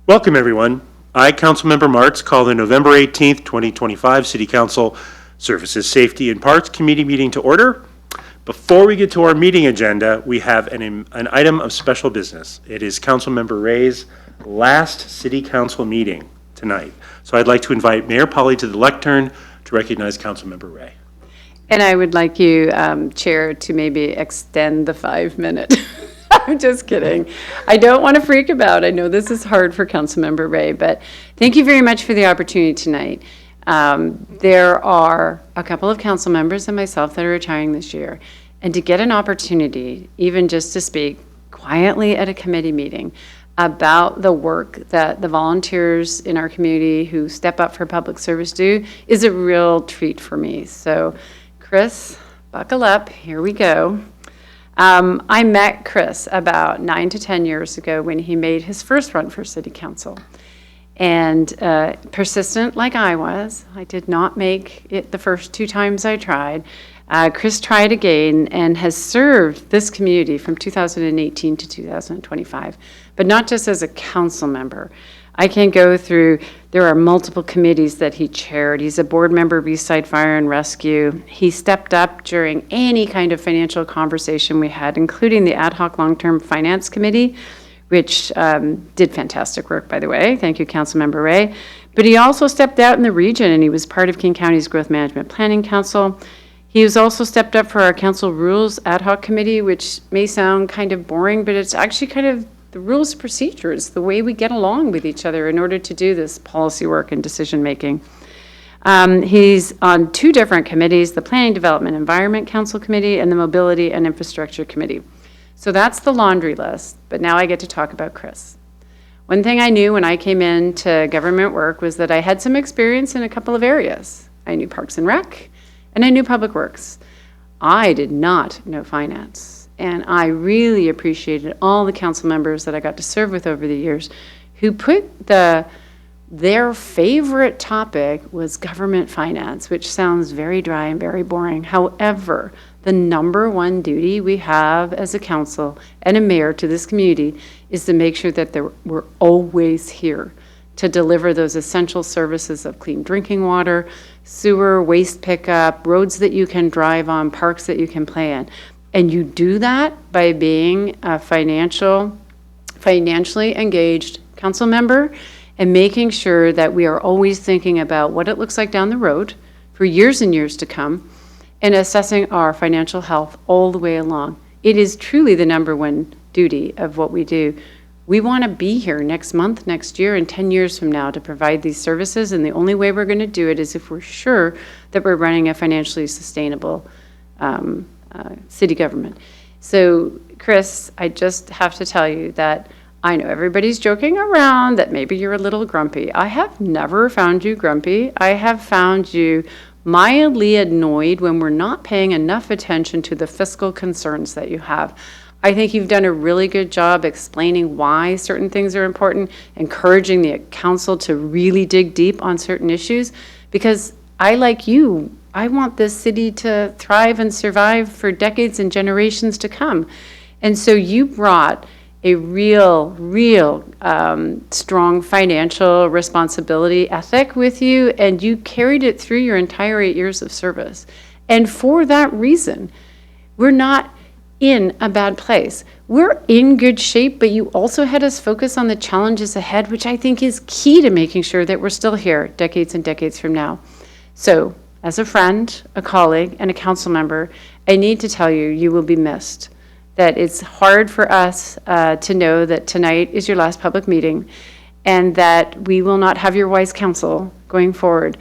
Welcome, everyone. I, Councilmember Martz, call the November 18th, 2025 City Council Services, Safety, and Parks Committee meeting to order. Before we get to our meeting agenda, we have an item of special business. It is Councilmember Ray's last City Council meeting tonight. So I'd like to invite Mayor Polly to the lectern to recognize Councilmember Ray. And I would like you, Chair, to maybe extend the 5-minute. I'm just kidding. I don't want to freak about. I know this is hard for Councilmember Ray, but thank you very much for the opportunity tonight. There are a couple of council members and myself that are retiring this year, and to get an opportunity, even just to speak quietly at a committee meeting about the work that the volunteers in our community who step up for public service do is a real treat for me. So, Chris, buckle up. Here we go. I met Chris about 9 to 10 years ago when he made his first run for City Council. And persistent like I was, I did not make it the first 2 times I tried. Chris tried again and has served this community from 2018 to 2025, but not just as a council member. I can go through, there are multiple committees that he chaired. He's a board member of Eastside Fire and Rescue. He stepped up during any kind of financial conversation we had, including the Ad Hoc Long-Term Finance Committee, which did fantastic work, by the way. Thank you, Councilmember Ray. But he also stepped out in the region, and he was part of King County's Growth Management Planning Council. He was also stepped up for our Council Rules Ad Hoc Committee, which may sound kind of boring, but it's actually kind of the rules of procedures, the way we get along with each other in order to do this policy work and decision making. He's on 2 different committees, the Planning, Development, Environment Council Committee and the Mobility and Infrastructure Committee. So that's the laundry list, but now I get to talk about Chris. One thing I knew when I came into government work was that I had some experience in a couple of areas. I knew Parks and Rec, and I knew Public Works. I did not know finance. And I really appreciated all the council members that I got to serve with over the years who put their favorite topic was government finance, which sounds very dry and very boring. However, the number one duty we have as a council and a mayor to this community is to make sure that we're always here to deliver those essential services of clean drinking water, sewer, waste pickup, roads that you can drive on, parks that you can play in. And you do that by being a financially engaged council member and making sure that we are always thinking about what it looks like down the road for years and years to come and assessing our financial health all the way along. It is truly the number one duty of what we do. We want to be here next month, next year, and 10 years from now to provide these services, and the only way we're going to do it is if we're sure that we're running a financially sustainable city government. So, Chris, I just have to tell you that I know everybody's joking around that maybe you're a little grumpy. I have never found you grumpy. I have found you mildly annoyed when we're not paying enough attention to the fiscal concerns that you have. I think you've done a really good job explaining why certain things are important, encouraging the council to really dig deep on certain issues, because I, like you, I want this city to thrive and survive for decades and generations to come. And so you brought a real strong financial responsibility ethic with you, and you carried it through your entire 8 years of service. And for that reason, we're not in a bad place. We're in good shape, but you also had us focus on the challenges ahead, which I think is key to making sure that we're still here decades and decades from now. So, as a friend, a colleague, and a council member, I need to tell you, you will be missed. That it's hard for us to know that tonight is your last public meeting and that we will not have your wise counsel going forward.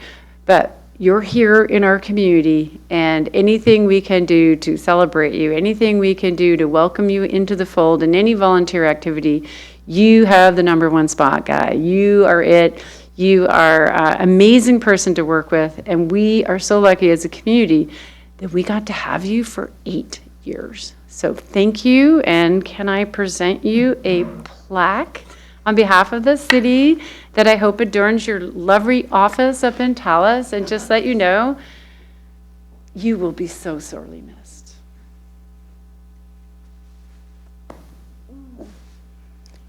But you're here in our community, and anything we can do to celebrate you, anything we can do to welcome you into the fold in any volunteer activity, you have the number one spot, guy. You are it. You are an amazing person to work with, and we are so lucky as a community that we got to have you for 8 years. So thank you, and can I present you a plaque on behalf of the city that I hope adorns your lovely office up in Tallis, and just let you know, you will be so sorely missed.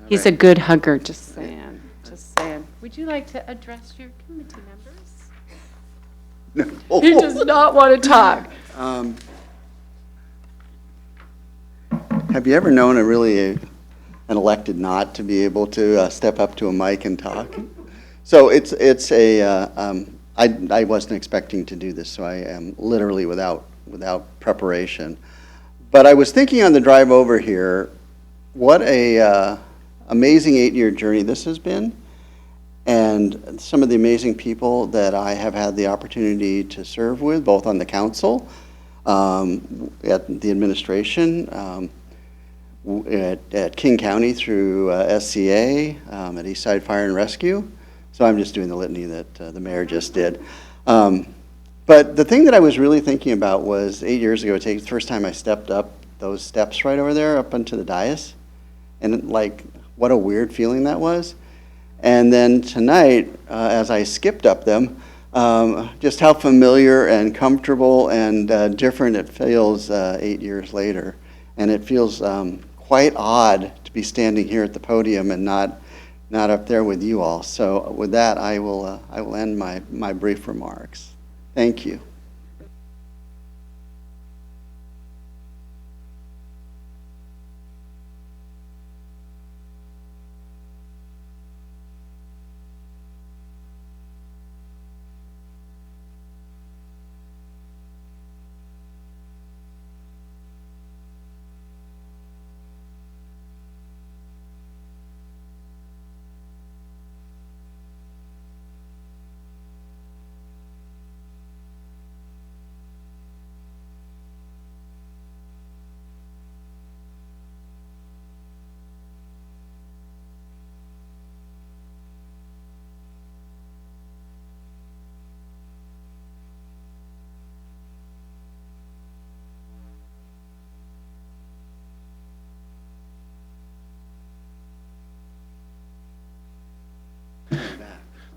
He's a good hugger, just saying. would you like to address your committee members? Oh, He does not want to talk. Have you ever known an elected not to be able to step up to a mic and talk? So I wasn't expecting to do this, so I am literally without preparation. But I was thinking on the drive over here, what a amazing 8-year journey this has been, and some of the amazing people that I have had the opportunity to serve with, both on the council, at the administration, at King County through SCA, at Eastside Fire and Rescue. So I'm just doing the litany that the mayor just did. But the thing that I was really thinking about was 8 years ago, the first time I stepped up those steps right over there up onto the dais. And like, what a weird feeling that was. And then tonight, as I skipped up them, just how familiar and comfortable and different it feels 8 years later. And it feels quite odd to be standing here at the podium and not up there with you all. So with that, I will end my brief remarks. Thank you.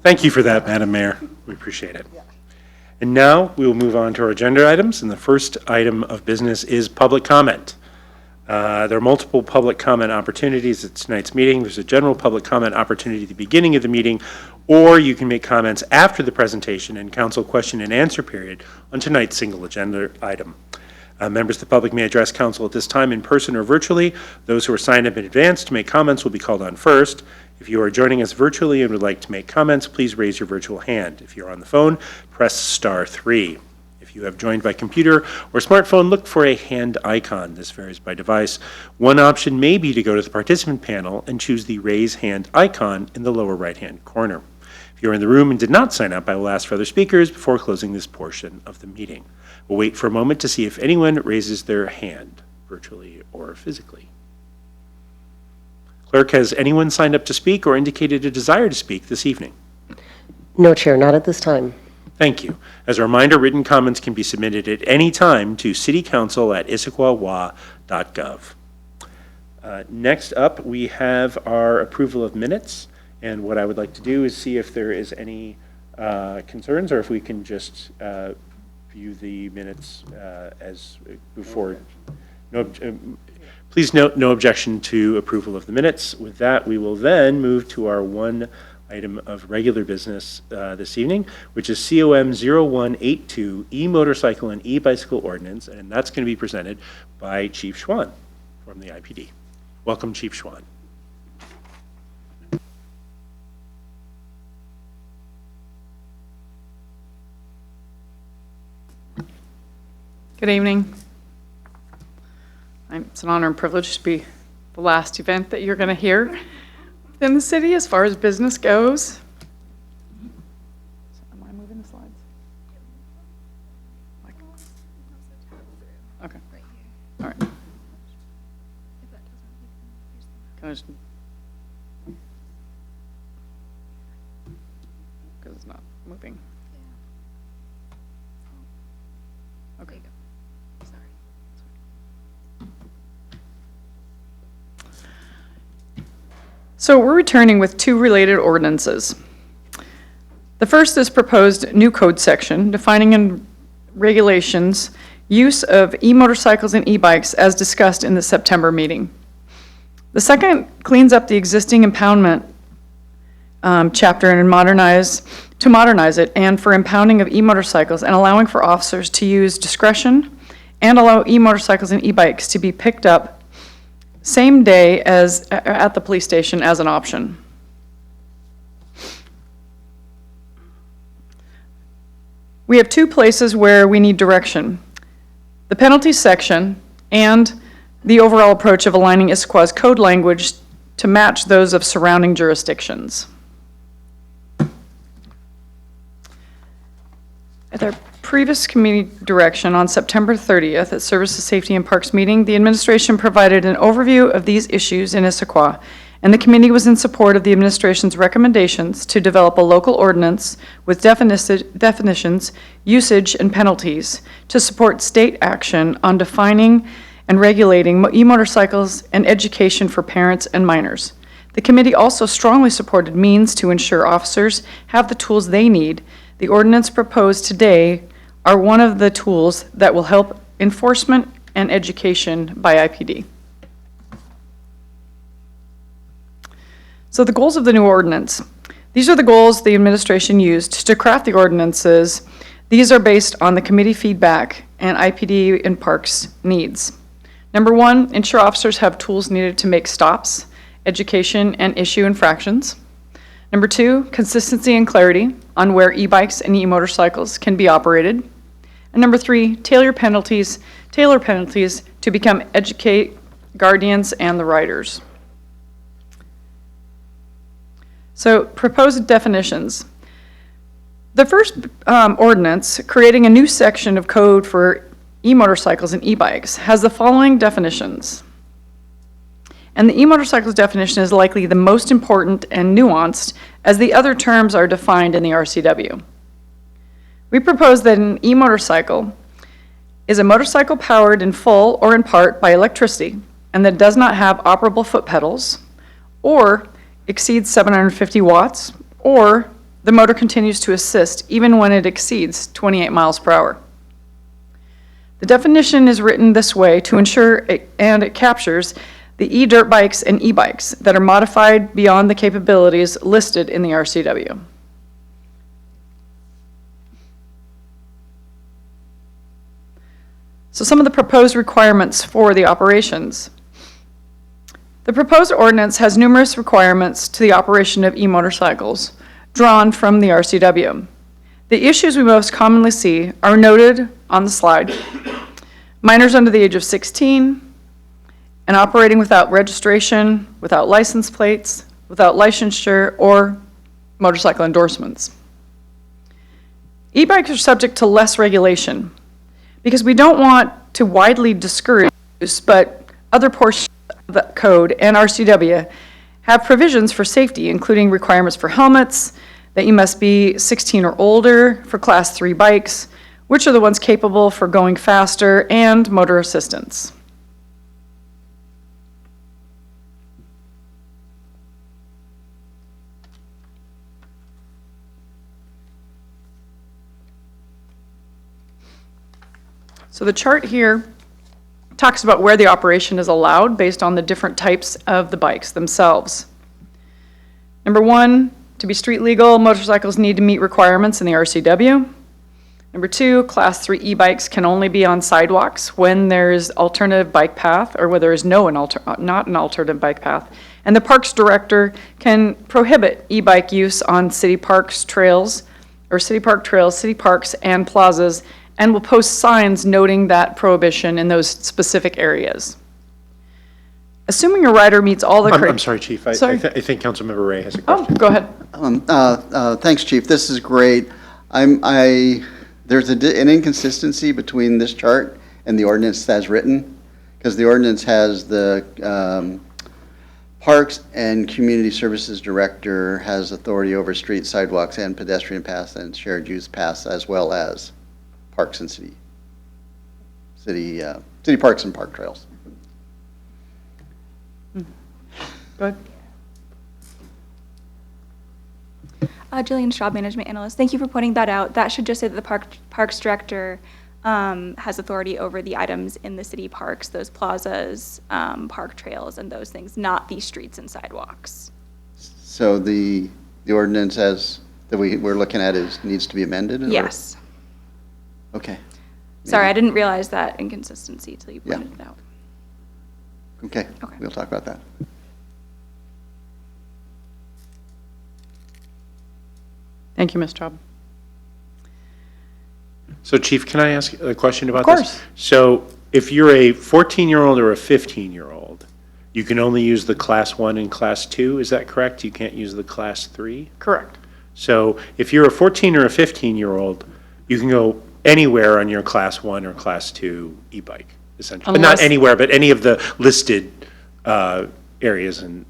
Thank you for that, Madam Mayor. We appreciate it. And now we will move on to our agenda items, and the first item of business is public comment. There are multiple public comment opportunities at tonight's meeting. There's a general public comment opportunity at the beginning of the meeting, or you can make comments after the presentation and council question and answer period on tonight's single agenda item. Members of the public may address council at this time in person or virtually. Those who are signed up in advance to make comments will be called on first. If you are joining us virtually and would like to make comments, please raise your virtual hand. If you're on the phone, press *3. If you have joined by computer or smartphone, look for a hand icon. This varies by device. One option may be to go to the participant panel and choose the raise hand icon in the lower right-hand corner. If you're in the room and did not sign up, I will ask for other speakers before closing this portion of the meeting. We'll wait for a moment to see if anyone raises their hand, virtually or physically. Clerk, has anyone signed up to speak or indicated a desire to speak this evening? No, Chair, not at this time. Thank you. As a reminder, written comments can be submitted at any time to citycouncil@issaquah.gov. Next up, we have our approval of minutes. And what I would like to do is see if there is any concerns, or if we can just view the minutes as before. Please note no objection to approval of the minutes. With that, we will then move to our one item of regular business this evening, which is COM 0182 e-motorcycle and e-bicycle ordinance, and that's going to be presented by Chief Schwan from the IPD. Welcome, Chief Schwan. Good evening. It's an honor and privilege to be the last event that you're going to hear in the city as far as business goes. Am I moving the slides? Okay. All right. Can I just... Because it's not moving. Okay. So we're returning with two related ordinances. The first is proposed new code section defining in regulations use of e-motorcycles and e-bikes as discussed in the September meeting. The second cleans up the existing impoundment chapter and modernize it, and for impounding of e-motorcycles and allowing for officers to use discretion and allow e-motorcycles and e-bikes to be picked up same day as at the police station as an option. We have two places where we need direction: the penalty section and the overall approach of aligning Issaquah's code language to match those of surrounding jurisdictions. At our previous committee direction on September 30th at Services, Safety, and Parks meeting, the administration provided an overview of these issues in Issaquah, and the committee was in support of the administration's recommendations to develop a local ordinance with definitions, usage, and penalties to support state action on defining and regulating e-motorcycles and education for parents and minors. The committee also strongly supported means to ensure officers have the tools they need. The ordinance proposed today are one of the tools that will help enforcement and education by IPD. So the goals of the new ordinance. These are the goals the administration used to craft the ordinances. These are based on the committee feedback and IPD and Parks needs. Number one, ensure officers have tools needed to make stops, education, and issue infractions. Number two, consistency and clarity on where e-bikes and e-motorcycles can be operated. And number three, tailor penalties to become educate guardians and the riders. So proposed definitions. The first ordinance, creating a new section of code for e-motorcycles and e-bikes, has the following definitions. And the e-motorcycles definition is likely the most important and nuanced, as the other terms are defined in the RCW. We propose that an e-motorcycle is a motorcycle powered in full or in part by electricity and that does not have operable foot pedals, or exceeds 750 watts, or the motor continues to assist even when it exceeds 28 miles per hour. The definition is written this way to ensure it captures the e-dirt bikes and e-bikes that are modified beyond the capabilities listed in the RCW. So some of the proposed requirements for the operations. The proposed ordinance has numerous requirements to the operation of e-motorcycles drawn from the RCW. The issues we most commonly see are noted on the slide: minors under the age of 16, and operating without registration, without license plates, without licensure, or motorcycle endorsements. E-bikes are subject to less regulation because we don't want to widely discourage use, but other portions of the code and RCW have provisions for safety, including requirements for helmets, that you must be 16 or older for Class 3 bikes, which are the ones capable for going faster, and motor assistance. So the chart here talks about where the operation is allowed based on the different types of the bikes themselves. Number one, to be street legal, motorcycles need to meet requirements in the RCW. Number two, Class 3 e-bikes can only be on sidewalks when there's alternative bike path or where there is not an alternative bike path. And the Parks Director can prohibit e-bike use on city parks, trails, or city park trails, city parks, and plazas, and will post signs noting that prohibition in those specific areas. Assuming a rider meets all the I'm sorry, Chief. I Sorry. think Councilmember Ray has a Oh, question. go ahead. Thanks, Chief. This is great. There's an inconsistency between this chart and the ordinance as written, because the ordinance has the Parks and Community Services Director has authority over street, sidewalks, and pedestrian paths and shared use paths, as well as parks and city parks and park trails. Go ahead. Jillian Straub, Management Analyst. Thank you for pointing that out. That should just say that the Parks Director has authority over the items in the city parks, those plazas, park trails, and those things, not the streets and sidewalks. So the the ordinance as, that we're looking at needs to be amended? or- Yes. Okay, Sorry, I didn't realize that inconsistency till you Yeah. pointed it out. okay, Okay. we'll talk about that. Thank you, Ms. Traub. So Chief, can I ask a question about Of this? course. So if you're a 14-year-old or a 15-year-old, you can only use the Class 1 and Class 2, is that correct? You can't use the Class 3? Correct. So if you're a 14 or a 15-year-old, you can go anywhere on your Class 1 or Class 2 e-bike, essentially. But not Unless- anywhere, but any of the listed areas in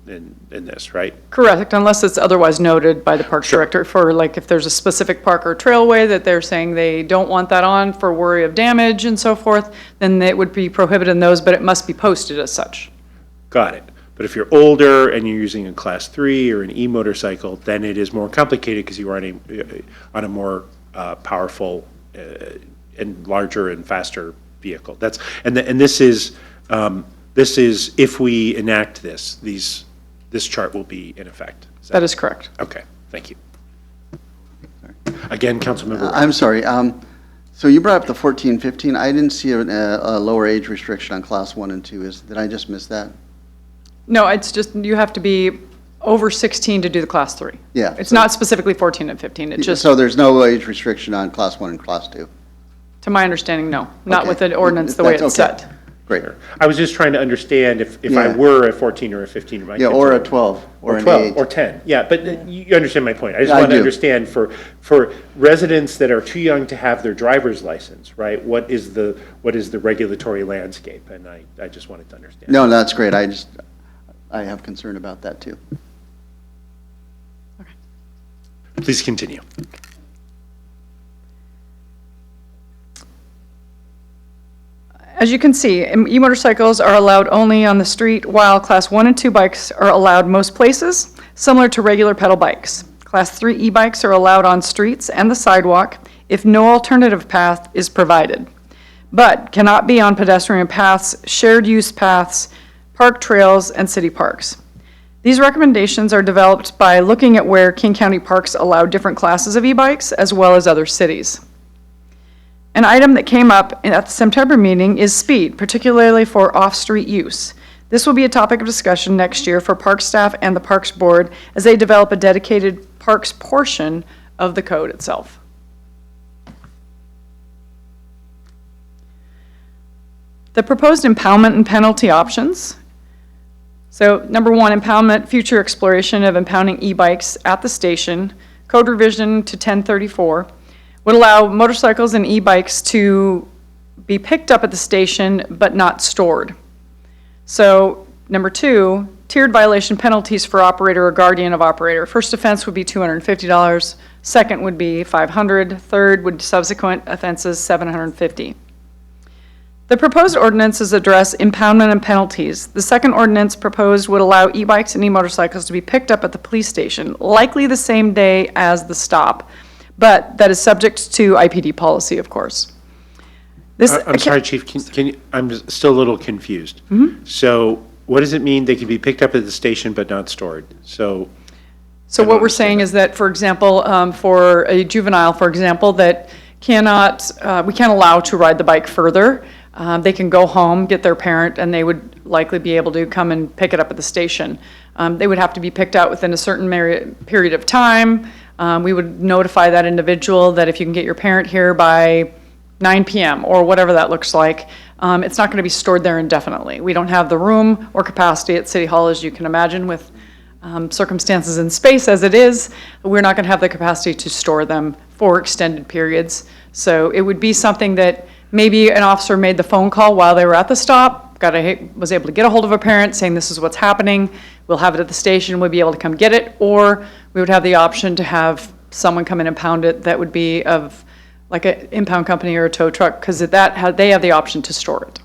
this, right? Correct, unless it's otherwise noted by the Parks Director for, like, if there's a specific park or trailway that they're saying they don't want that on for worry of damage and so forth, then it would be prohibited in those, but it must be posted as such. Got it. But if you're older and you're using a Class 3 or an e-motorcycle, then it is more complicated because you are on a more powerful and larger and faster vehicle. And this is if we enact this chart will be in effect. That is correct. Okay, thank you. Again, Councilmember. I'm sorry, so you brought up the 14, 15, I didn't see a lower age restriction on Class 1 and 2, did I just miss that? No, it's just, you have to be over 16 to do the Class 3. Yeah, It's so- not specifically 14 and 15, it's just, So there's no age restriction on Class 1 and Class 2? to my understanding, no. Not Okay. with the ordinance the way That's it's okay. set. Great. I was just trying to understand if I Yeah. were a 14 or a 15. My Yeah, kids or are- a 12, or an 12, 8. or 10, yeah, but you understand my point. I just I want to do. understand for residents that are too young to have their driver's license, right? What is the regulatory landscape? And I just wanted to understand. No, that's great, I have concern about that too. Please continue. As you can see, e-motorcycles are allowed only on the street, while Class 1 and 2 bikes are allowed most places, similar to regular pedal bikes. Class 3 e-bikes are allowed on streets and the sidewalk if no alternative path is provided, but cannot be on pedestrian paths, shared use paths, park trails, and city parks. These recommendations are developed by looking at where King County parks allow different classes of e-bikes as well as other cities. An item that came up at the September meeting is speed, particularly for off-street use. This will be a topic of discussion next year for park staff and the Parks Board as they develop a dedicated parks portion of the code itself. The proposed impoundment and penalty options. So, number one, impoundment, future exploration of impounding e-bikes at the station, code revision to 1034, would allow motorcycles and e-bikes to be picked up at the station but not stored. So, number two, tiered violation penalties for operator or guardian of operator. First offense would be $250, second would be $500, third would subsequent offenses $750. The proposed ordinances address impoundment and penalties. The second ordinance proposed would allow e-bikes and e-motorcycles to be picked up at the police station, likely the same day as the stop, but that is subject to IPD policy, of course. This, I'm sorry, Chief, can you, I'm still a little confused. So what does it mean they can be picked up at the station but not stored? So what we're saying is that, for example, for a juvenile, for example, that cannot, we can't allow to ride the bike further. They can go home, get their parent, and they would likely be able to come and pick it up at the station. They would have to be picked out within a certain period of time. We would notify that individual that if you can get your parent here by 9 p.m. or whatever that looks like, it's not going to be stored there indefinitely. We don't have the room or capacity at City Hall, as you can imagine, with circumstances in space as it is. We're not going to have the capacity to store them for extended periods. So it would be something that maybe an officer made the phone call while they were at the stop, was able to get a hold of a parent saying this is what's happening, we'll have it at the station, we'll be able to come get it, or we would have the option to have someone come in and pound it that would be of like an impound company or a tow truck, because they have the option to store it,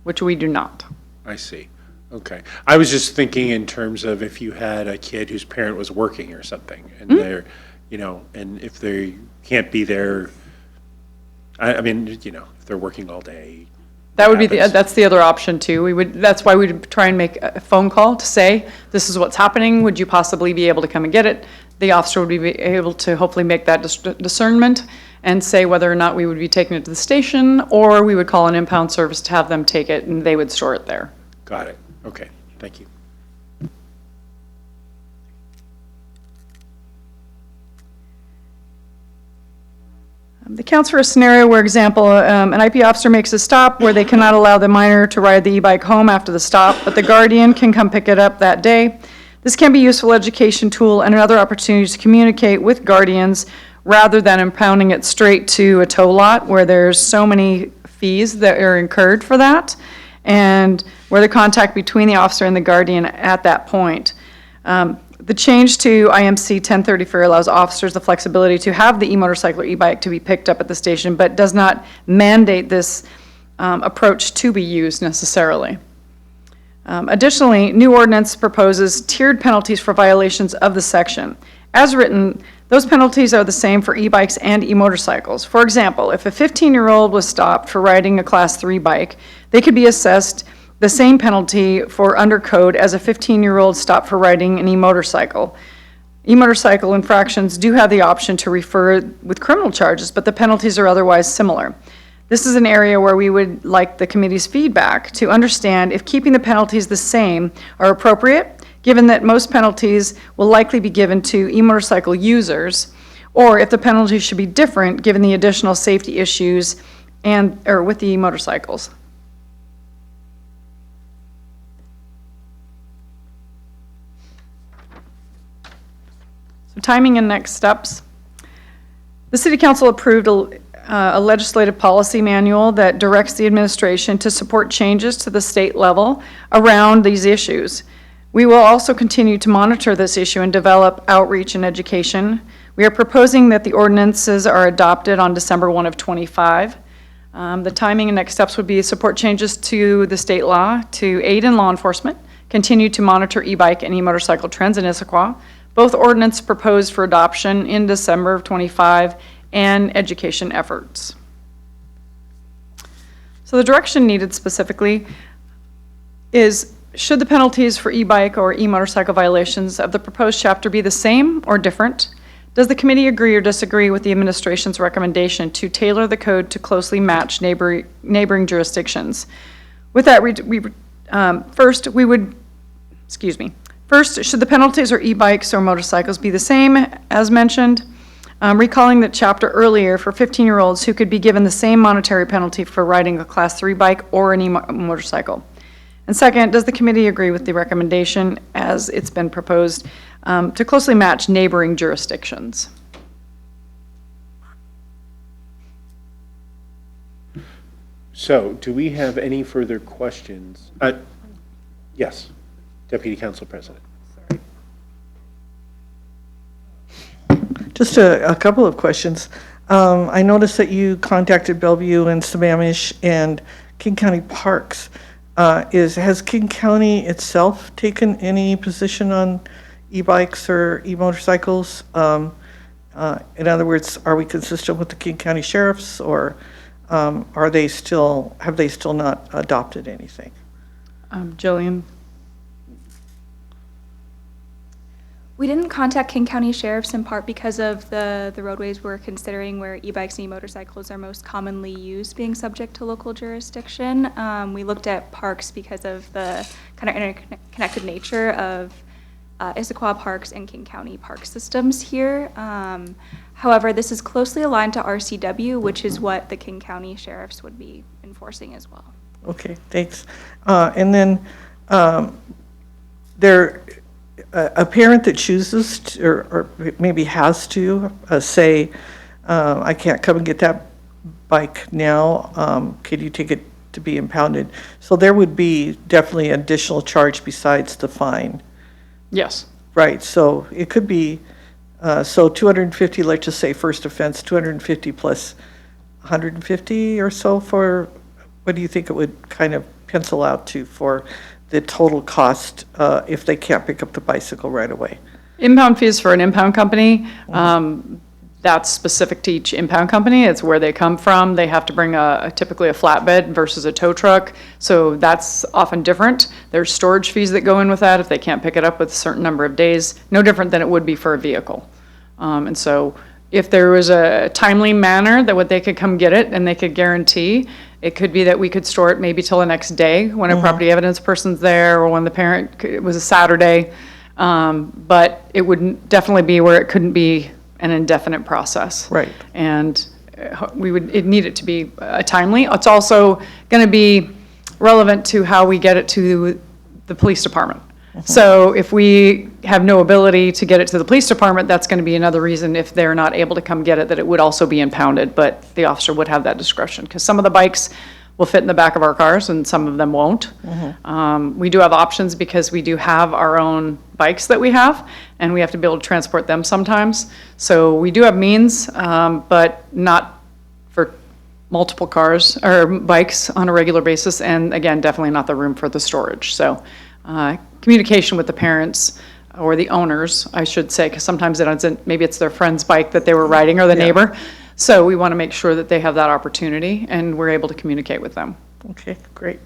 which we do not. I see. Okay. I was just thinking in terms of if you had a kid whose parent was working or something, and they're, and if they can't be there, I mean, if they're working all day. That would be happens. that's the other option too. That's why we'd try and make a phone call to say, this is what's happening, would you possibly be able to come and get it? the officer would be able to hopefully make that discernment and say whether or not we would be taking it to the station, or we would call an impound service to have them take it and they would store it there. Got it. Okay, thank you. The counts for a scenario where, example, an IP officer makes a stop where they cannot allow the minor to ride the e-bike home after the stop, but the guardian can come pick it up that day. This can be a useful education tool and another opportunity to communicate with guardians rather than impounding it straight to a tow lot where there's so many fees that are incurred for that, and where the contact between the officer and the guardian at that point. The change to IMC 1034 allows officers the flexibility to have the e-motorcycle or e-bike to be picked up at the station, but does not mandate this approach to be used necessarily. Additionally, new ordinance proposes tiered penalties for violations of the section. As written, those penalties are the same for e-bikes and e-motorcycles. For example, if a 15-year-old was stopped for riding a Class 3 bike, they could be assessed the same penalty for undercode as a 15-year-old stopped for riding an e-motorcycle. E-motorcycle infractions do have the option to refer with criminal charges, but the penalties are otherwise similar. This is an area where we would like the committee's feedback to understand if keeping the penalties the same are appropriate, given that most penalties will likely be given to e-motorcycle users, or if the penalties should be different given the additional safety issues or with the e-motorcycles. Timing and next steps. The City Council approved a legislative policy manual that directs the administration to support changes to the state level around these issues. We will also continue to monitor this issue and develop outreach and education. We are proposing that the ordinances are adopted on December 1 of '25. The timing and next steps would be support changes to the state law to aid in law enforcement, continue to monitor e-bike and e-motorcycle trends in Issaquah, both ordinance proposed for adoption in December of '25, and education efforts. So the direction needed specifically is, should the penalties for e-bike or e-motorcycle violations of the proposed chapter be the same or different? Does the committee agree or disagree with the administration's recommendation to tailor the code to closely match neighboring jurisdictions? With that, First, should the penalties or e-bikes or motorcycles be the same as mentioned? Recalling that chapter earlier for 15-year-olds who could be given the same monetary penalty for riding a Class 3 bike or an e-motorcycle. And second, does the committee agree with the recommendation as it's been proposed to closely match neighboring jurisdictions? So, do we have any further questions? Yes, Deputy Council President. Just a couple of questions. I noticed that you contacted Bellevue and Sammamish and King County Parks. Has King County itself taken any position on e-bikes or e-motorcycles? In other words, are we consistent with the King County Sheriffs, or have they still not adopted anything? Jillian? We didn't contact King County Sheriffs in part because of the roadways we're considering where e-bikes and e-motorcycles are most commonly used being subject to local jurisdiction. We looked at parks because of the kind of interconnected nature of Issaquah Parks and King County Park systems here. However, this is closely aligned to RCW, which is what the King County Sheriffs would be enforcing as well. Okay, thanks. And then a parent that chooses to, or maybe has to say, I can't come and get that bike now, could you take it to be impounded? So there would be definitely additional charge besides the fine. Yes. Right, so it could be, so 250, let's just say first offense, 250 plus 150 or so for, what do you think it would kind of pencil out to for the total cost if they can't pick up the bicycle right away? Impound fees for an impound company, that's specific to each impound company. It's where they come from. They have to bring typically a flatbed versus a tow truck. So that's often different. There's storage fees that go in with that if they can't pick it up with a certain number of days. No different than it would be for a vehicle. And so if there was a timely manner that they could come get it and they could guarantee, it could be that we could store it maybe till the next day when a property evidence person's there or when the parent, it was a Saturday. But it would definitely be where it couldn't be an indefinite process. Right. And it needed to be timely. It's also going to be relevant to how we get it to the police department. So if we have no ability to get it to the police department, that's going to be another reason if they're not able to come get it, that it would also be impounded, but the officer would have that discretion. Because some of the bikes will fit in the back of our cars and some of them won't. We do have options because we do have our own bikes that we have, and we have to be able to transport them sometimes. So we do have means, but not for multiple cars or bikes on a regular basis, and again, definitely not the room for the storage. So communication with the parents or the owners, I should say, because sometimes maybe it's their friend's bike that they were riding or the neighbor. So we want to make sure that they have that opportunity and we're able to communicate with them. Okay, great.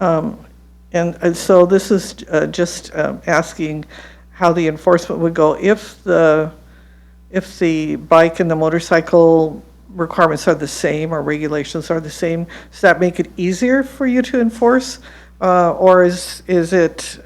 And so this is just asking how the enforcement would go if the bike and the motorcycle requirements are the same or regulations are the same. Does that make it easier for you to enforce, or is it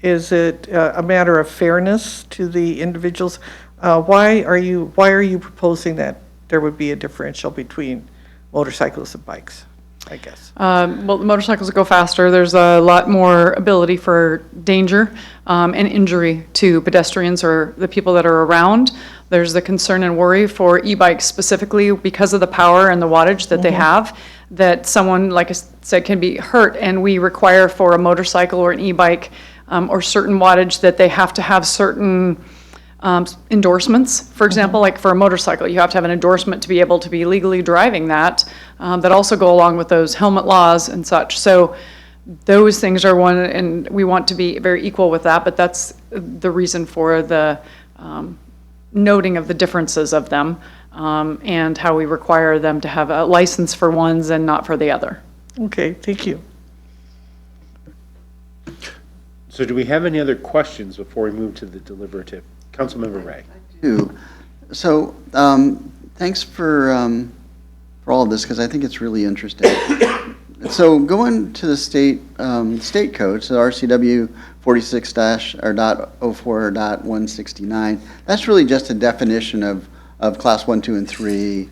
a matter of fairness to the individuals? Why are you proposing that there would be a differential between motorcycles and bikes, I guess? Well, the motorcycles go faster. There's a lot more ability for danger and injury to pedestrians or the people that are around. There's the concern and worry for e-bikes specifically because of the power and the wattage that they have, that someone, like I said, can be hurt. And we require for a motorcycle or an e-bike or certain wattage that they have to have certain endorsements. For example, like for a motorcycle, you have to have an endorsement to be able to be legally driving that, that also go along with those helmet laws and such. So those things are one, and we want to be very equal with that, but that's the reason for the noting of the differences of them and how we require them to have a license for ones and not for the other. Okay, thank you. So do we have any other questions before we move to the deliberative? Councilmember Ray. So, thanks for all of this, because I think it's really interesting. So going to the state code, so RCW 46-04.169, that's really just a definition of class 1, 2, and 3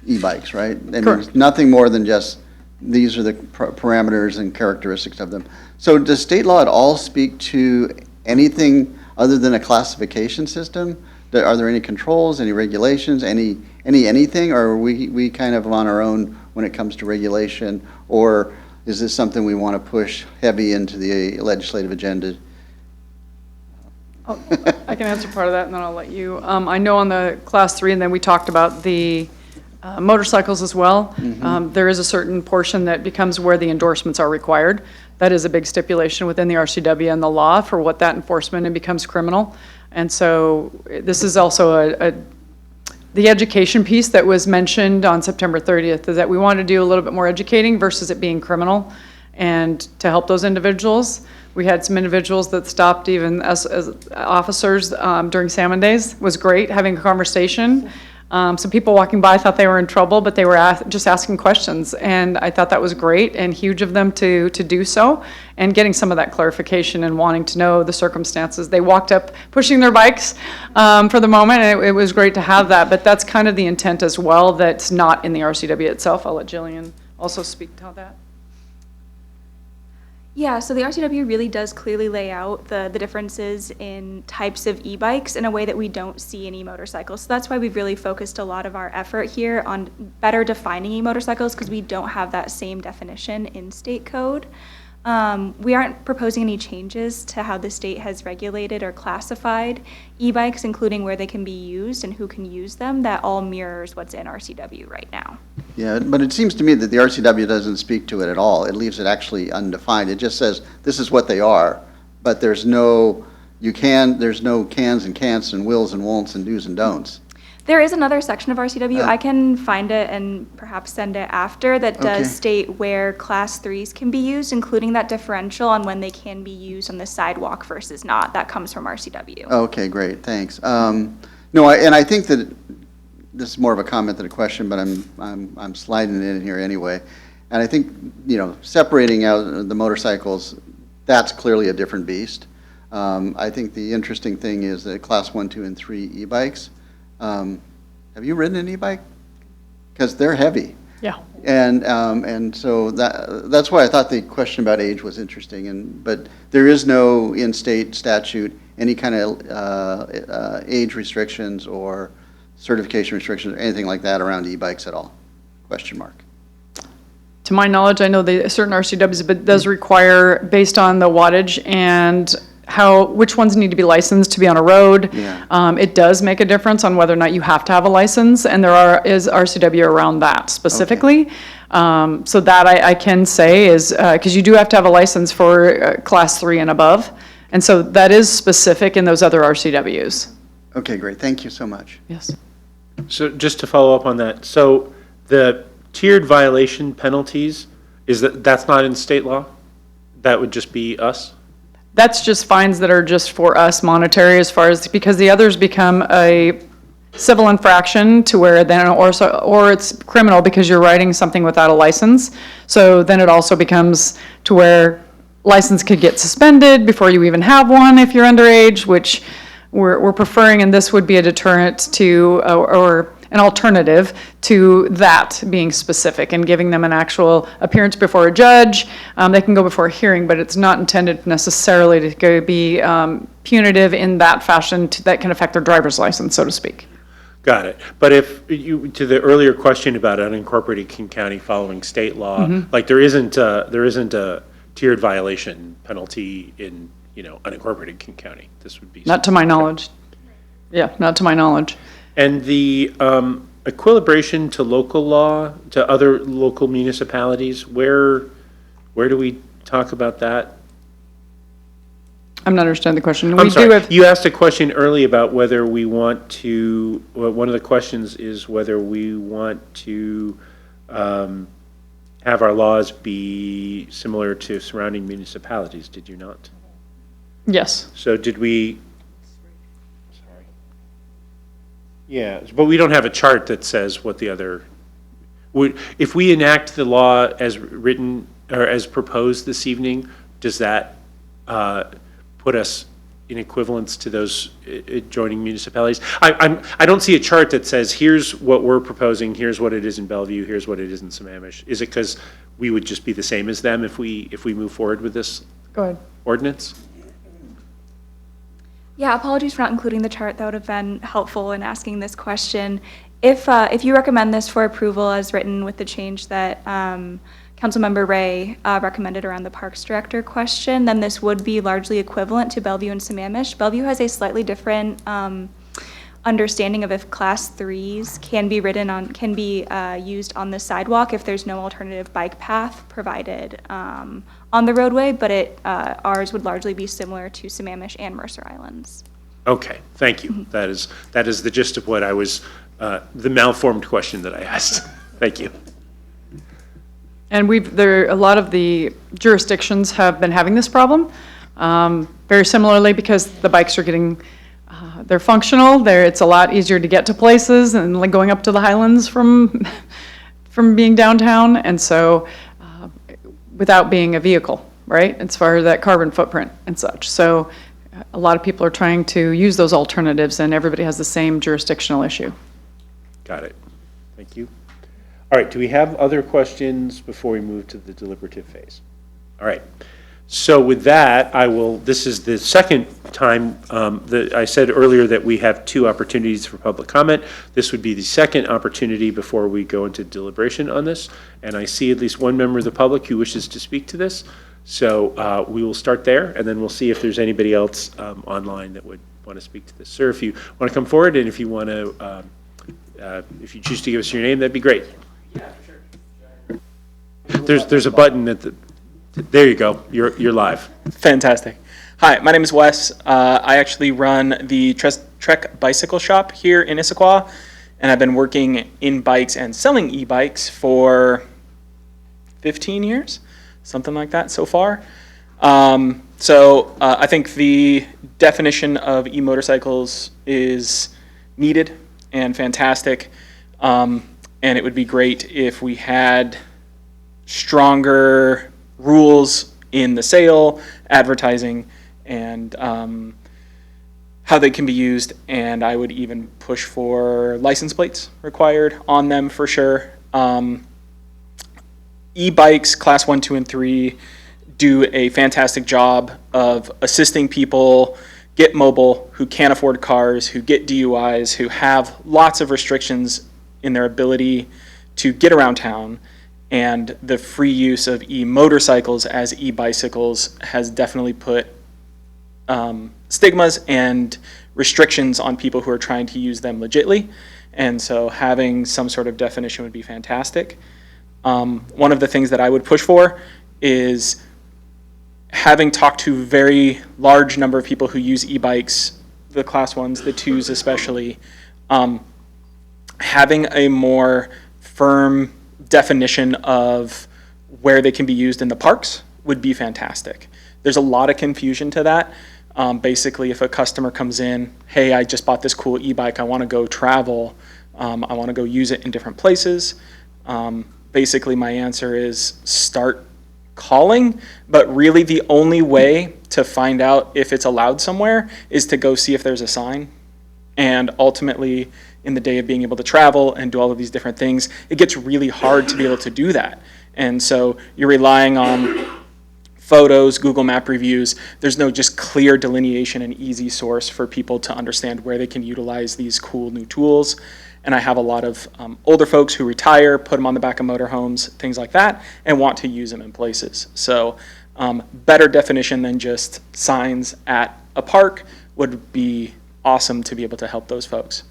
e-bikes, right? And Correct. nothing more than just these are the parameters and characteristics of them. So does state law at all speak to anything other than a classification system? Are there any controls, any regulations, anything, or are we kind of on our own when it comes to regulation, or is this something we want to push heavy into the legislative agenda? I can answer part of that, and then I'll let you. I know on the class 3, and then we talked about the motorcycles as well. There is a certain portion that becomes where the endorsements are required. That is a big stipulation within the RCW and the law for what that enforcement, and becomes criminal. And so this is also the education piece that was mentioned on September 30th, is that we want to do a little bit more educating versus it being criminal, and to help those individuals. We had some individuals that stopped even us as officers during Salmon Days. It was great having a conversation. Some people walking by thought they were in trouble, but they were just asking questions. And I thought that was great and huge of them to do so, and getting some of that clarification and wanting to know the circumstances. They walked up pushing their bikes for the moment, and it was great to have that. But that's kind of the intent as well, that's not in the RCW itself. I'll let Jillian also speak to that. Yeah, so the RCW really does clearly lay out the differences in types of e-bikes in a way that we don't see in e-motorcycles. So that's why we've really focused a lot of our effort here on better defining e-motorcycles, because we don't have that same definition in state code. We aren't proposing any changes to how the state has regulated or classified e-bikes, including where they can be used and who can use them. That all mirrors what's in RCW right now. Yeah, but it seems to me that the RCW doesn't speak to it at all. It leaves it actually undefined. It just says this is what they are, but there's no there's no cans and can'ts and wills and won'ts and do's and don'ts. There is another section of RCW, I can find it and perhaps send it after, that Okay. does state where class 3s can be used, including that differential on when they can be used on the sidewalk versus not. That comes from RCW. Okay, great, thanks. No, and I think that this is more of a comment than a question, but I'm sliding it in here anyway. And I think, separating out the motorcycles, that's clearly a different beast. I think the interesting thing is that class 1, 2, and 3 e-bikes. Have you ridden an e-bike? Because they're heavy. Yeah. And so that's why I thought the question about age was interesting. But there is no in-state statute, any kind of age restrictions or certification restrictions or anything like that around e-bikes at all? Question mark. To my knowledge, I know certain RCWs, but it does require, based on the wattage and which ones need to be licensed to be on a road. Yeah. It does make a difference on whether or not you have to have a license, and is RCW around that specifically. So that I can say is, because you do have to have a license for class 3 and above, and so that is specific in those other RCWs. Okay, great. Thank you so much. Yes. So just to follow up on that, so the tiered violation penalties, that's not in state law? That would just be us? That's just fines that are just for us monetary because the others become a civil infraction to where then, or it's criminal because you're writing something without a license. So then it also becomes to where license could get suspended before you even have one if you're underage, which we're preferring, and this would be a deterrent to, or an alternative to that being specific and giving them an actual appearance before a judge. They can go before a hearing, but it's not intended necessarily to be punitive in that fashion that can affect their driver's license, so to speak. Got it. But to the earlier question about unincorporated King County following state law, like there isn't a tiered violation penalty in, unincorporated King County. This would be. Not to my knowledge. Yeah, not to my knowledge. And the equilibration to local law, to other local municipalities, where do we talk about that? I'm not understanding the question. I'm sorry, you asked a question earlier about whether we want to, one of the questions is whether we want to have our laws be similar to surrounding municipalities, did you not? Yes. So did we? Sorry. Yeah, but we don't have a chart that says what the other, if we enact the law as written, or as proposed this evening, does that put us in equivalence to those adjoining municipalities? I don't see a chart that says, here's what we're proposing, here's what it is in Bellevue, here's what it is in Sammamish. Is it because we would just be the same as them if we move forward with this Go ahead. ordinance? Yeah, apologies for not including the chart. That would have been helpful in asking this question. If you recommend this for approval as written with the change that Councilmember Ray recommended around the Parks Director question, then this would be largely equivalent to Bellevue and Sammamish. Bellevue has a slightly different understanding of if Class 3s can be used on the sidewalk if there's no alternative bike path provided on the roadway, but ours would largely be similar to Sammamish and Mercer Islands. Okay, thank you. That is the gist of what I was, the malformed question that I asked. Thank you. And a lot of the jurisdictions have been having this problem, very similarly because the bikes are getting, they're functional, it's a lot easier to get to places and like going up to the Highlands from being downtown, and so without being a vehicle, right, as far as that carbon footprint and such. So a lot of people are trying to use those alternatives, and everybody has the same jurisdictional issue. Got it. Thank you. All right, do we have other questions before we move to the deliberative phase? All right. So with that, this is the second time that I said earlier that we have 2 opportunities for public comment. This would be the second opportunity before we go into deliberation on this. And I see at least one member of the public who wishes to speak to this. So we will start there, and then we'll see if there's anybody else online that would want to speak to this. Sir, if you want to come forward, and if you want to, if you choose to give us your name, that'd be great. Yeah, sure. There's a button at the. There you go. You're live. Fantastic. Hi, my name is Wes. I actually run the Trek Bicycle Shop here in Issaquah, and I've been working in bikes and selling e-bikes for 15 years, something like that so far. I think the definition of e-motorcycles is needed and fantastic, and it would be great if we had stronger rules in the sale, advertising, and how they can be used. And I would even push for license plates required on them for sure. E-bikes, class 1, 2, and 3, do a fantastic job of assisting people get mobile who can't afford cars, who get DUIs, who have lots of restrictions in their ability to get around town. And the free use of e-motorcycles as e-bicycles has definitely put stigmas and restrictions on people who are trying to use them legitly. And so having some sort of definition would be fantastic. One of the things that I would push for is, having talked to a very large number of people who use e-bikes, the class 1s, the 2s especially, having a more firm definition of where they can be used in the parks would be fantastic. There's a lot of confusion to that. Basically, if a customer comes in, hey, I just bought this cool e-bike, I want to go travel, I want to go use it in different places. Basically, my answer is start calling, but really the only way to find out if it's allowed somewhere is to go see if there's a sign. And ultimately, in the day of being able to travel and do all of these different things, it gets really hard to be able to do that. And so you're relying on photos, Google Map reviews. There's no just clear delineation and easy source for people to understand where they can utilize these cool new tools. And I have a lot of older folks who retire, put them on the back of motorhomes, things like that, and want to use them in places. So better definition than just signs at a park would be awesome to be able to help those folks.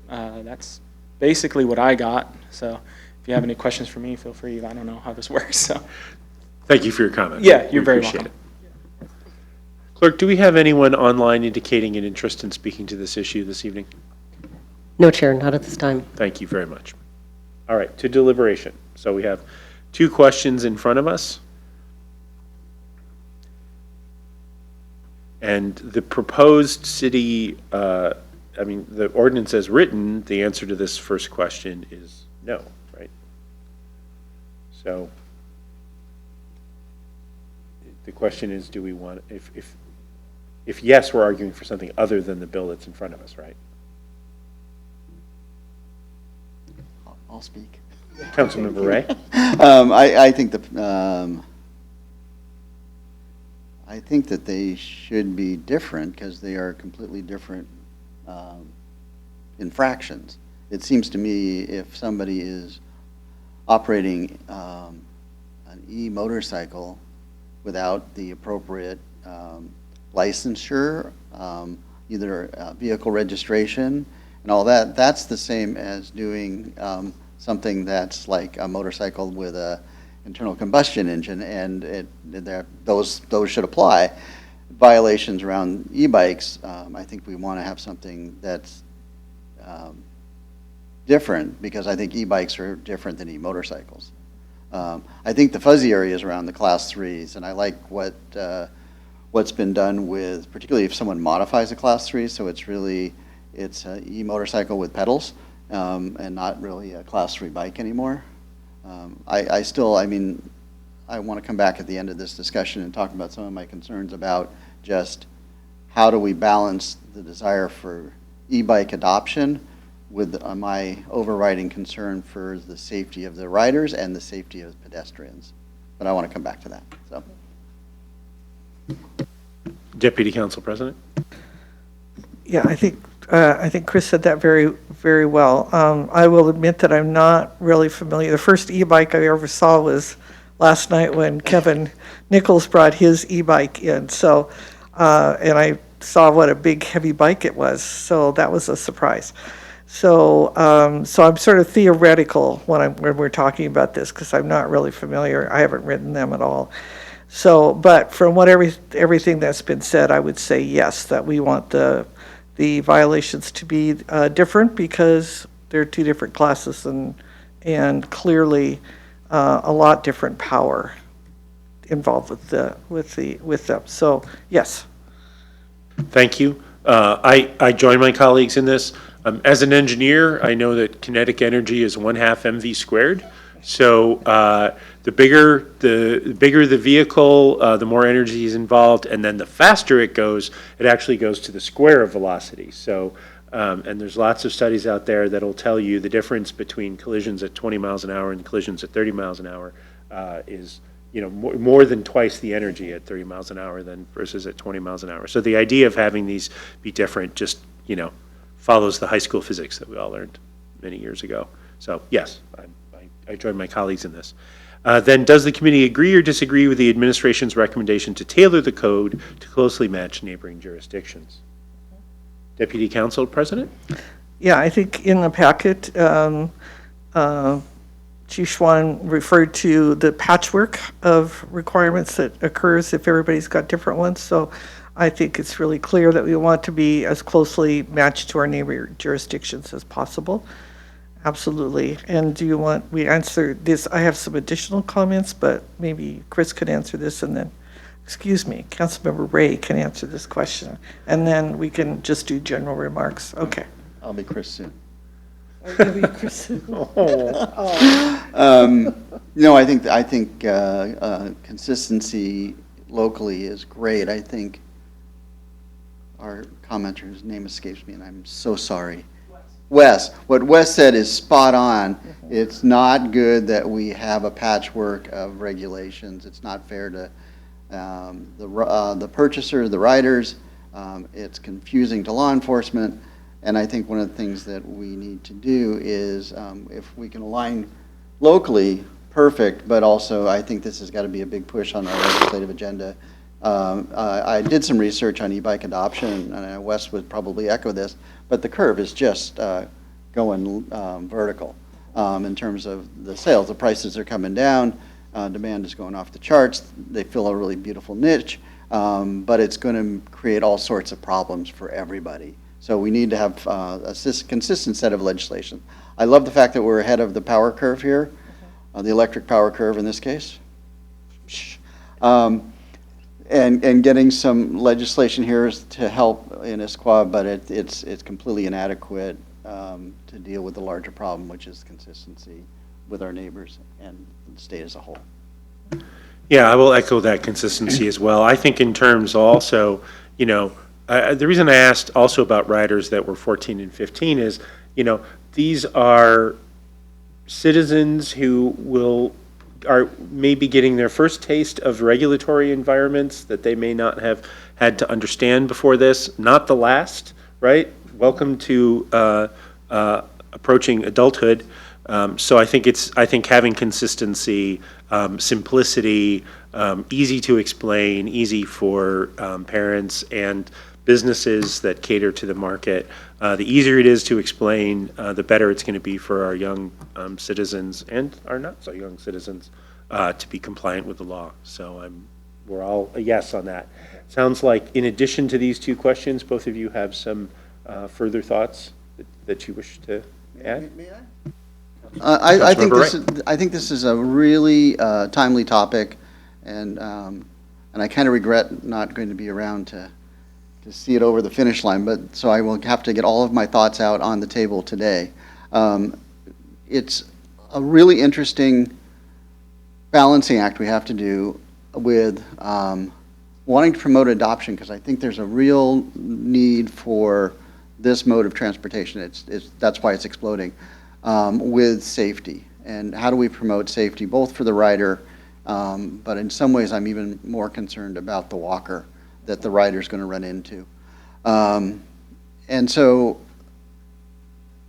That's basically what I got. So if you have any questions for me, feel free. I don't know how this works. So Thank you for your comment. yeah, you're We very appreciate welcome. it. Clerk, do we have anyone online indicating an interest in speaking to this issue this evening? No, Chair, not at this time. Thank you very much. All right, to deliberation. So we have 2 questions in front of us. And the proposed city, the ordinance as written, the answer to this first question is no, right? So the question is, do we want, if yes, we're arguing for something other than the bill that's in front of us, right? I'll speak. Councilmember Ray? I think that they should be different because they are completely different infractions. It seems to me if somebody is operating an e-motorcycle without the appropriate licensure, either vehicle registration and all that, that's the same as doing something that's like a motorcycle with a internal combustion engine, and those should apply. Violations around e-bikes, I think we want to have something that's different, because I think e-bikes are different than e-motorcycles. I think the fuzzy area is around the class 3s, and I like what's been done with, particularly if someone modifies a class 3, so it's an e-motorcycle with pedals, and not really a class 3 bike anymore. I want to come back at the end of this discussion and talk about some of my concerns about just how do we balance the desire for e-bike adoption with my overriding concern for the safety of the riders and the safety of pedestrians. But I want to come back to that. So, Deputy Council President? Yeah, I think Chris said that very, very well. I will admit that I'm not really familiar. The first e-bike I ever saw was last night when Kevin Nichols brought his e-bike in. So, and I saw what a big, heavy bike it was. So that was a surprise. So, so I'm sort of theoretical when we're talking about this, because I'm not really familiar. I haven't ridden them at all. So, but from what everything that's been said, I would say yes, that we want the violations to be different because they're two different classes and clearly a lot different power involved with them. So, yes. Thank you. I join my colleagues in this. As an engineer, I know that kinetic energy is 1/2 mv squared. So the bigger the vehicle, the more energy is involved, and then the faster it goes, it actually goes to the square of velocity. So, and there's lots of studies out there that'll tell you the difference between collisions at 20 miles an hour and collisions at 30 miles an hour is, more than twice the energy at 30 miles an hour than versus at 20 miles an hour. So the idea of having these be different just, follows the high school physics that we all learned many years ago. So yes, I join my colleagues in this. Then does the committee agree or disagree with the administration's recommendation to tailor the code to closely match neighboring jurisdictions? Deputy Council President? Yeah, I think in the packet, Chief Schwan referred to the patchwork of requirements that occurs if everybody's got different ones. So I think it's really clear that we want to be as closely matched to our neighbor jurisdictions as possible. Absolutely. And do you want, we answer this, I have some additional comments, but maybe Chris could answer this and then, excuse me, Councilmember Ray can answer this question. And then we can just do general remarks. Okay. I'll be Chris soon. Maybe Chris. No, I think consistency locally is great. I think our commenter's name escapes me, and I'm so sorry. Wes. What Wes said is spot on. It's not good that we have a patchwork of regulations. It's not fair to the purchaser, the riders. It's confusing to law enforcement. And I think one of the things that we need to do is, if we can align locally, perfect, but also I think this has got to be a big push on our legislative agenda. I did some research on e-bike adoption, and Wes would probably echo this, but the curve is just going vertical in terms of the sales. The prices are coming down, demand is going off the charts, they fill a really beautiful niche, but it's going to create all sorts of problems for everybody. So we need to have a consistent set of legislation. I love the fact that we're ahead of the power curve here, the electric power curve in this case. And getting some legislation here is to help in Issaquah, but it's completely inadequate to deal with the larger problem, which is consistency with our neighbors and the state as a whole. Yeah, I will echo that consistency as well. I think in terms also, the reason I asked also about riders that were 14 and 15 is, these are citizens who are maybe getting their first taste of regulatory environments that they may not have had to understand before this. Not the last, right? Welcome to approaching adulthood. So I think having consistency, simplicity, easy to explain, easy for parents and businesses that cater to the market. The easier it is to explain, the better it's going to be for our young citizens and our not so young citizens to be compliant with the law. So we're all a yes on that. Sounds like in addition to these two questions, both of you have some further thoughts that you wish to add? May I? I think this is a really timely topic, and I kind of regret not going to be around to see it over the finish line, but so I will have to get all of my thoughts out on the table today. It's a really interesting balancing act we have to do with wanting to promote adoption, because I think there's a real need for this mode of transportation. That's why it's exploding, with safety. And how do we promote safety, both for the rider, but in some ways I'm even more concerned about the walker that the rider's going to run into. And so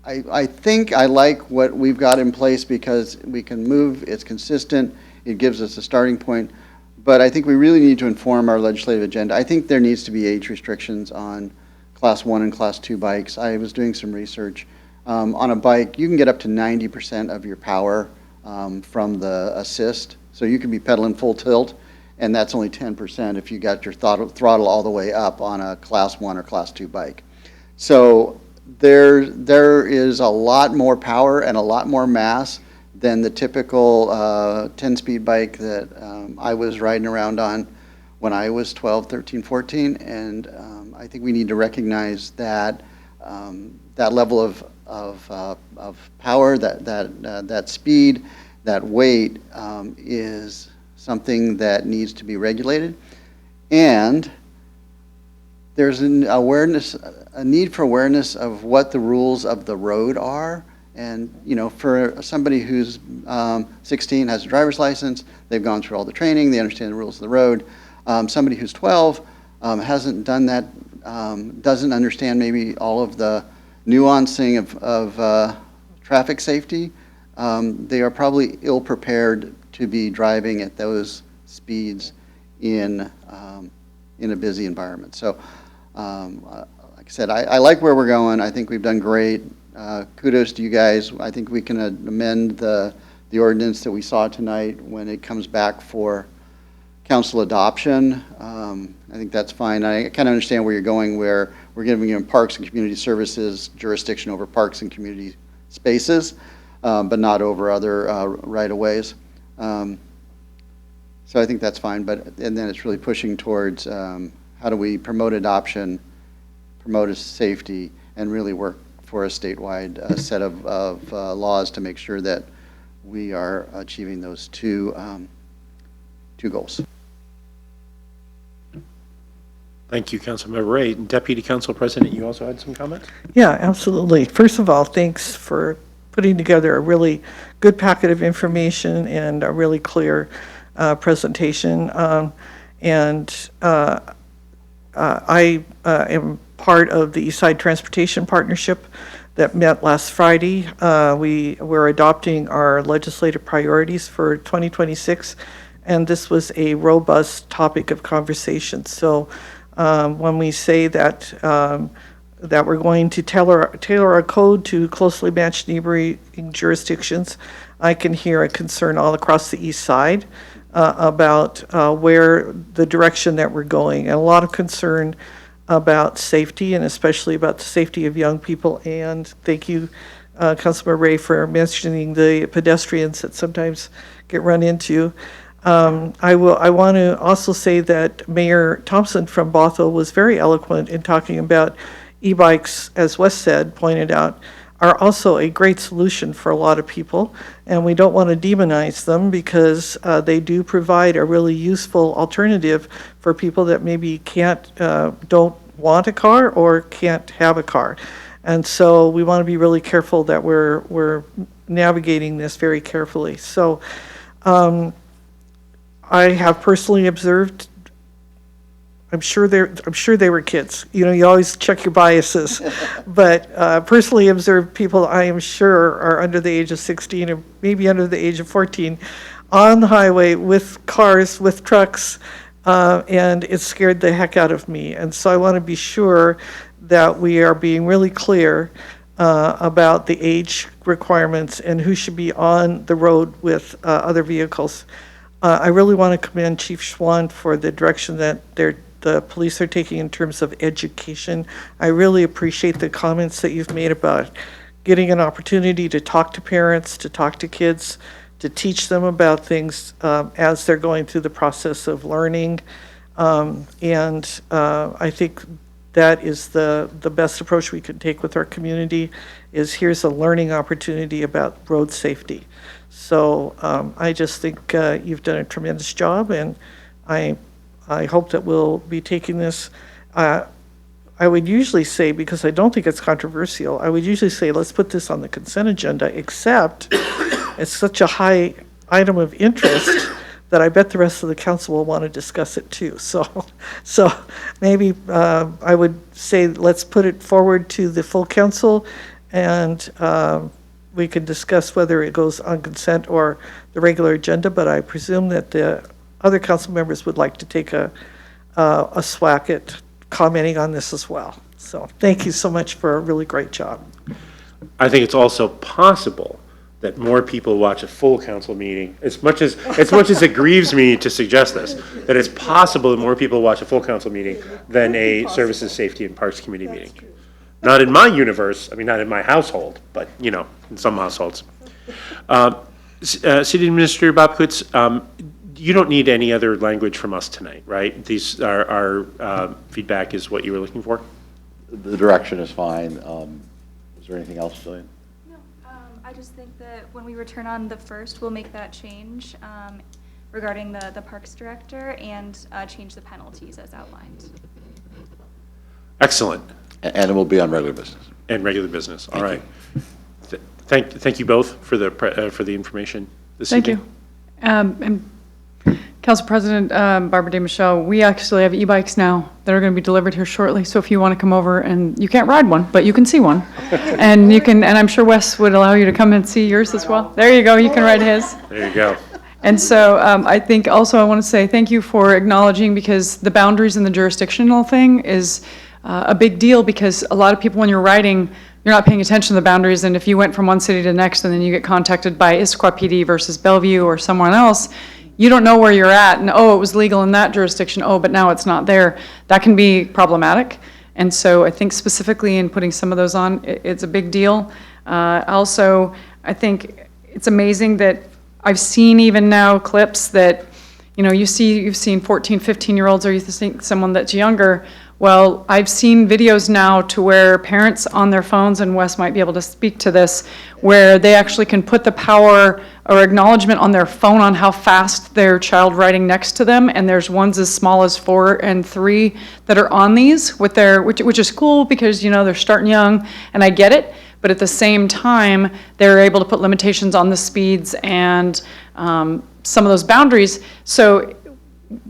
I think I like what we've got in place because we can move, it's consistent, it gives us a starting point, but I think we really need to inform our legislative agenda. I think there needs to be age restrictions on Class 1 and Class 2 bikes. I was doing some research. On a bike, you can get up to 90% of your power from the assist, so you can be pedaling full tilt, and that's only 10% if you got your throttle all the way up on a Class 1 or Class 2 bike. So there is a lot more power and a lot more mass than the typical 10-speed bike that I was riding around on when I was 12, 13, 14, and I think we need to recognize that that level of power, that speed, that weight is something that needs to be regulated, and there's a need for awareness of what the rules of the road are. And, you know, for somebody who's 16, has a driver's license, they've gone through all the training, they understand the rules of the road. Somebody who's 12 hasn't done that, doesn't understand maybe all of the nuancing of traffic safety. They are probably ill-prepared to be driving at those speeds in a busy environment. So, like I said, I like where we're going. I think we've done great. Kudos to you guys. I think we can amend the ordinance that we saw tonight when it comes back for council adoption. I think that's fine. I kind of understand where you're going, where we're giving you Parks and Community Services jurisdiction over parks and community spaces, but not over other right-of-ways. So I think that's fine. And then it's really pushing towards how do we promote adoption, promote safety, and really work for a statewide set of laws to make sure that we are achieving those two goals. Thank you, Councilmember Ray. Deputy Council President, you also had some comments? Yeah, absolutely. First of all, thanks for putting together a really good packet of information and a really clear presentation. I am part of the Eastside Transportation Partnership that met last Friday. We're adopting our legislative priorities for 2026, and this was a robust topic of conversation. So when we say that that we're going to tailor our code to closely match neighboring jurisdictions, I can hear a concern all across the east side about where the direction that we're going, and a lot of concern about safety, and especially about the safety of young people. And thank you, Councilmember Ray, for mentioning the pedestrians that sometimes get run into. I want to also say that Mayor Thompson from Bothell was very eloquent in talking about e-bikes, as Wes pointed out, are also a great solution for a lot of people, and we don't want to demonize them because they do provide a really useful alternative for people that maybe don't want a car or can't have a car. And so we want to be really careful that we're navigating this very carefully. So I have personally observed, I'm sure they were kids. You know, you always check your biases. But personally observed people I am sure are under the age of 16 or maybe under the age of 14 on the highway with cars, with trucks, and it scared the heck out of me. And so I want to be sure that we are being really clear about the age requirements and who should be on the road with other vehicles. I really want to commend Chief Schwann for the direction that the police are taking in terms of education. I really appreciate the comments that you've made about getting an opportunity to talk to parents, to talk to kids, to teach them about things as they're going through the process of learning. I think that is the best approach we can take with our community, is here's a learning opportunity about road safety. So I just think you've done a tremendous job, and I hope that we'll be taking this. I would usually say, because I don't think it's controversial, I would usually say let's put this on the consent agenda, except it's such a high item of interest that I bet the rest of the council will want to discuss it too. So maybe I would say let's put it forward to the full council, and we can discuss whether it goes on consent or the regular agenda, but I presume that the other council members would like to take a swack at commenting on this as well. So thank you so much for a really great job. I think it's also possible that more people watch a full council meeting, as much as it grieves me to suggest this, that it's possible that more people watch a full council meeting than a Services, Safety, and Parks Committee meeting. Not in my universe, I mean, not in my household, but, you know, in some households. City Administrator Bob Kutz, you don't need any other language from us tonight, right? These, our feedback is what you were looking for? The direction is fine. Is there anything else, Jillian? No, I just think that when we return on the 1st, we'll make that change regarding the Parks Director and change the penalties as outlined. Excellent. And it will be on regular business. And regular business, all right. Thank you both for the information this Thank evening. you. And Council President Barbara DeMichelle, we actually have e-bikes now that are going to be delivered here shortly. So if you want to come over, and you can't ride one, but you can see one. And you can, and I'm sure Wes would allow you to come and see yours as well. There you go, you can ride his. There you go. And so I think also I want to say thank you for acknowledging, because the boundaries in the jurisdictional thing is a big deal, because a lot of people, when you're riding, you're not paying attention to the boundaries, and if you went from one city to the next and then you get contacted by Issaquah PD versus Bellevue or someone else, you don't know where you're at, and oh, it was legal in that jurisdiction, oh, but now it's not there. That can be problematic. And so I think specifically in putting some of those on, it's a big deal. Also, I think it's amazing that I've seen even now clips that, you know, you've seen 14, 15-year-olds, or you think someone that's younger. Well, I've seen videos now to where parents on their phones, and Wes might be able to speak to this, where they actually can put the power or acknowledgement on their phone on how fast their child riding next to them, and there's ones as small as 4 and 3 that are on these with their, which is cool, because, you know, they're starting young, and I get it, but at the same time, they're able to put limitations on the speeds and some of those boundaries. So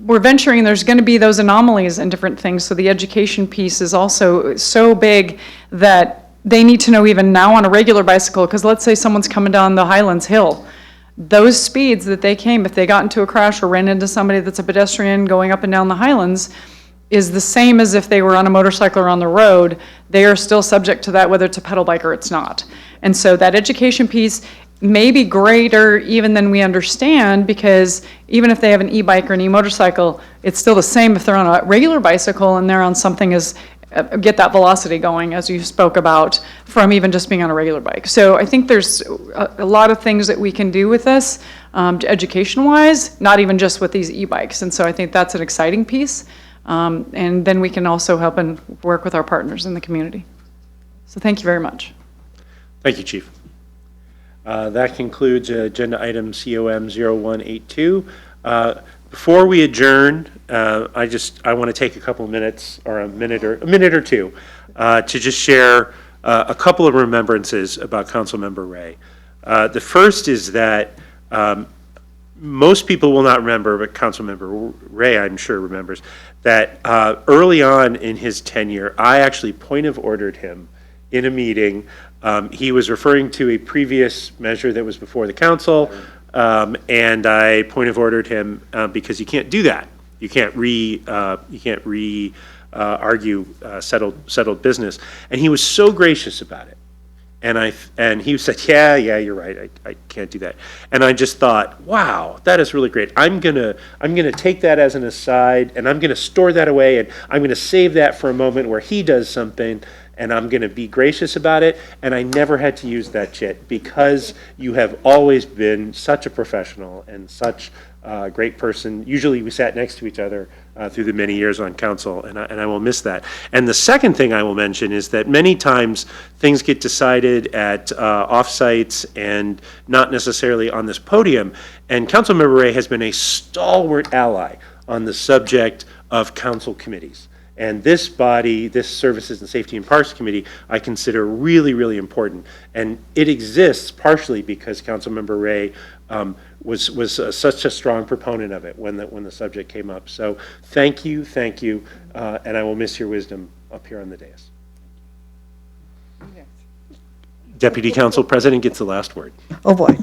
we're venturing, there's going to be those anomalies and different things, so the education piece is also so big that they need to know even now on a regular bicycle, because let's say someone's coming down the Highlands Hill, those speeds that they came, if they got into a crash or ran into somebody that's a pedestrian going up and down the Highlands, is the same as if they were on a motorcycle or on the road. They are still subject to that, whether it's a pedal bike or it's not. And so that education piece may be greater even than we understand, because even if they have an e-bike or an e-motorcycle, it's still the same if they're on a regular bicycle and they're on something as get that velocity going, as you spoke about, from even just being on a regular bike. So I think there's a lot of things that we can do with this, education-wise, not even just with these e-bikes. And so I think that's an exciting piece. And then we can also help and work with our partners in the community. So thank you very much. Thank you, Chief. That concludes agenda item COM 0182. Before we adjourn, I want to take a couple of minutes, or a minute or two, to just share a couple of remembrances about Councilmember Ray. The first is that most people will not remember, but Councilmember Ray, I'm sure, remembers, that early on in his tenure, I actually point of ordered him in a meeting. He was referring to a previous measure that was before the council, and I point of ordered him because you can't do that. You can't argue settled business. And he was so gracious about it. And he said, yeah, you're right. I can't do that. And I just thought, wow, that is really great. I'm gonna take that as an aside, and I'm gonna store that away, and I'm gonna save that for a moment where he does something, and I'm gonna be gracious about it. And I never had to use that chit, because you have always been such a professional and such a great person. Usually we sat next to each other through the many years on council, and I will miss that. And the second thing I will mention is that many times things get decided at off-sites and not necessarily on this podium, and Councilmember Ray has been a stalwart ally on the subject of council committees. And this body, this Services and Safety and Parks Committee, I consider really, really important. And it exists partially because Councilmember Ray was such a strong proponent of it when the subject came up. So thank you, and I will miss your wisdom up here on the dais. Deputy Council President gets the last word. Oh, boy.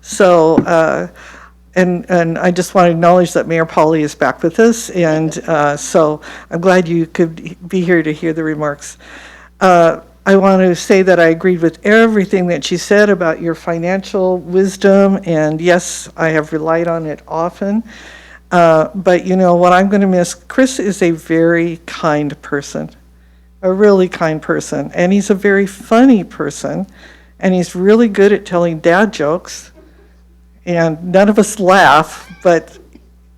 So, and I just want to acknowledge that Mayor Pauley is back with us, and so I'm glad you could be here to hear the remarks. I want to say that I agreed with everything that she said about your financial wisdom, and yes, I have relied on it often. But you know what I'm going to miss? Chris is a very kind person, a really kind person, and he's a very funny person, and he's really good at telling dad jokes. And none of us laugh, but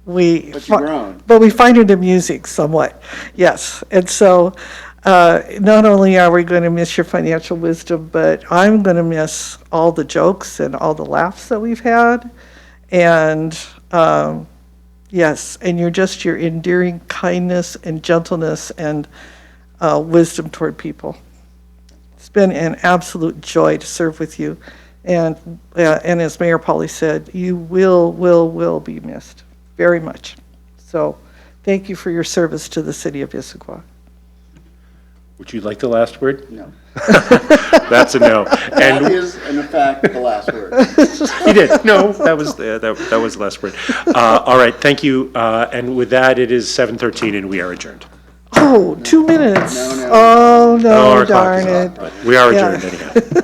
we find it amusing somewhat. Yes, and so not only are we going to miss your financial wisdom, but I'm going to miss all the jokes and all the laughs that we've had, and. Yes, and your endearing kindness and gentleness and wisdom toward people. It's been an absolute joy to serve with you. And as Mayor Polly said, you will be missed very much. So thank you for your service to the city of Issaquah. Would you like the last word? No. That's a no. That is, in fact, the last word. He did. No, that was the last word. All right, thank you. And with that, it is 7:13 and we are adjourned. Oh, 2 minutes. No. Oh, Oh, no, our clock is darn off, it. but we are adjourned anyhow.